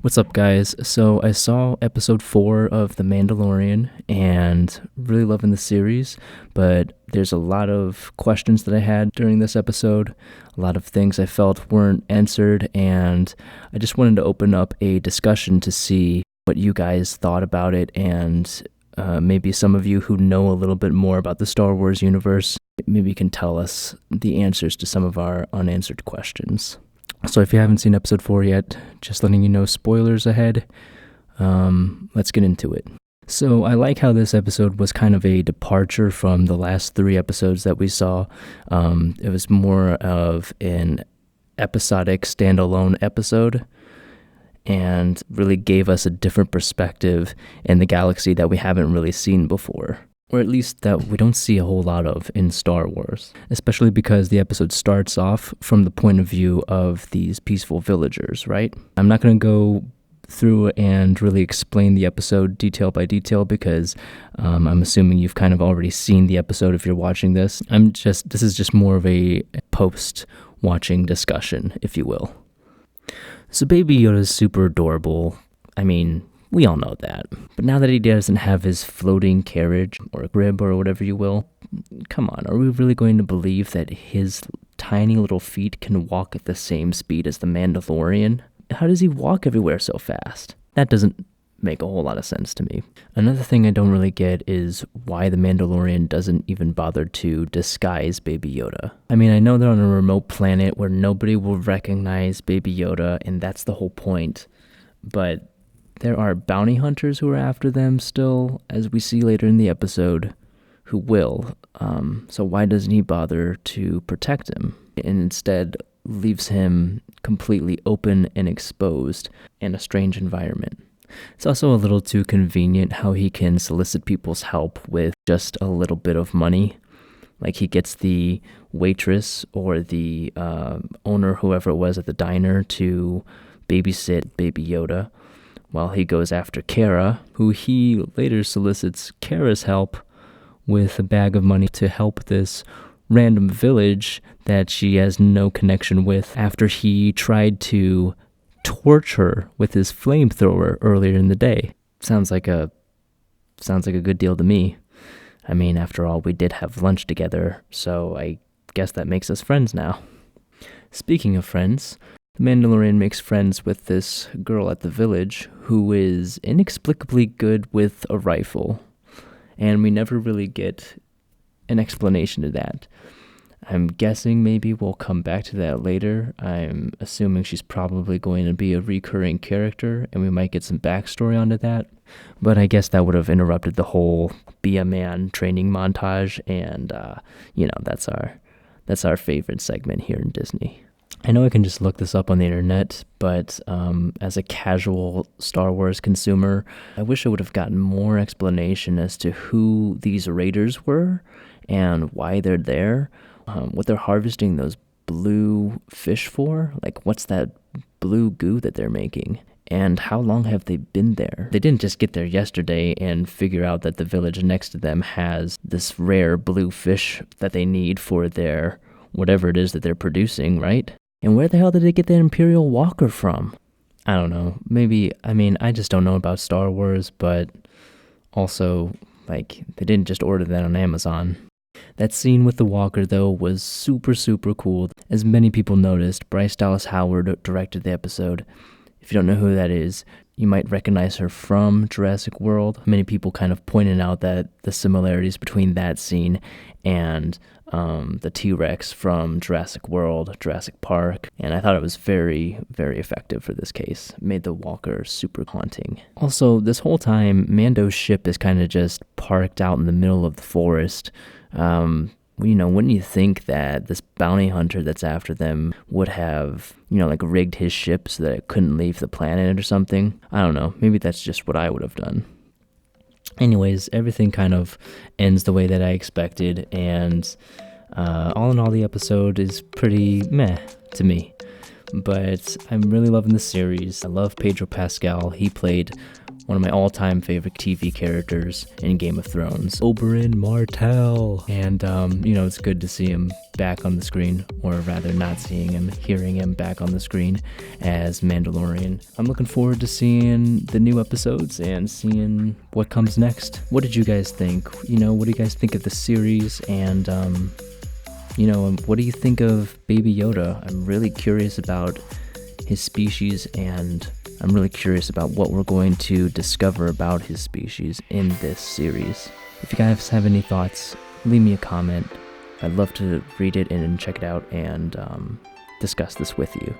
What's up, guys? So I saw episode 4 of The Mandalorian and really loving the series, but there's a lot of questions that I had during this episode, a lot of things I felt weren't answered, and I just wanted to open up a discussion to see what you guys thought about it, and maybe some of you who know a little bit more about the Star Wars universe maybe can tell us the answers to some of our unanswered questions. So if you haven't seen episode 4 yet, just letting you know, spoilers ahead. Let's get into it. So I like how this episode was kind of a departure from the last 3 episodes that we saw. It was more of an episodic standalone episode and really gave us a different perspective in the galaxy that we haven't really seen before. Or at least that we don't see a whole lot of in Star Wars, especially because the episode starts off from the point of view of these peaceful villagers, right? I'm not going to go through and really explain the episode detail by detail because I'm assuming you've kind of already seen the episode if you're watching this. This is just more of a post-watching discussion, if you will. So Baby Yoda is super adorable. I mean, we all know that. But now that he doesn't have his floating carriage or crib or whatever you will, come on, are we really going to believe that his tiny little feet can walk at the same speed as the Mandalorian? How does he walk everywhere so fast? That doesn't make a whole lot of sense to me. Another thing I don't really get is why the Mandalorian doesn't even bother to disguise Baby Yoda. I mean, I know they're on a remote planet where nobody will recognize Baby Yoda, and that's the whole point. But there are bounty hunters who are after them still, as we see later in the episode, who will. So why doesn't he bother to protect him and instead leaves him completely open and exposed in a strange environment? It's also a little too convenient how he can solicit people's help with just a little bit of money. Like he gets the waitress or the owner, whoever it was at the diner, to babysit Baby Yoda, while he goes after Kara, who he later solicits Kara's help with a bag of money to help this random village that she has no connection with after he tried to torch her with his flamethrower earlier in the day. Sounds like a good deal to me. I mean, after all, we did have lunch together, so I guess that makes us friends now. Speaking of friends, the Mandalorian makes friends with this girl at the village who is inexplicably good with a rifle, and we never really get an explanation to that. I'm guessing maybe we'll come back to that later. I'm assuming she's probably going to be a recurring character, and we might get some backstory onto that, but I guess that would have interrupted the whole be a man training montage, and that's our favorite segment here in Disney. I know I can just look this up on the internet, but as a casual Star Wars consumer, I wish I would have gotten more explanation as to who these raiders were and why they're there, what they're harvesting those blue fish for, like what's that blue goo that they're making, and how long have they been there? They didn't just get there yesterday and figure out that the village next to them has this rare blue fish that they need for their whatever it is that they're producing, right? And where the hell did they get the Imperial Walker from? I don't know. I just don't know about Star Wars, but also, they didn't just order that on Amazon. That scene with the Walker, though, was super, super cool. As many people noticed, Bryce Dallas Howard directed the episode. If you don't know who that is, you might recognize her from Jurassic World. Many people kind of pointed out that the similarities between that scene and the T-Rex from Jurassic World, Jurassic Park, and I thought it was very, very effective for this case. It made the Walker super haunting. Also, this whole time, Mando's ship is kind of just parked out in the middle of the forest. Wouldn't you think that this bounty hunter that's after them would have, rigged his ship so that it couldn't leave the planet or something? I don't know. Maybe that's just what I would have done. Anyways, everything kind of ends the way that I expected, and all in all, the episode is pretty meh to me. But I'm really loving the series. I love Pedro Pascal. He played one of my all-time favorite TV characters in Game of Thrones, Oberyn Martell. And, it's good to see him back on the screen, or rather not seeing him, hearing him back on the screen as Mandalorian. I'm looking forward to seeing the new episodes and seeing what comes next. What did you guys think? What do you guys think of the series? And, what do you think of Baby Yoda? I'm really curious about his species, and I'm really curious about what we're going to discover about his species in this series. If you guys have any thoughts, leave me a comment. I'd love to read it and check it out and discuss this with you.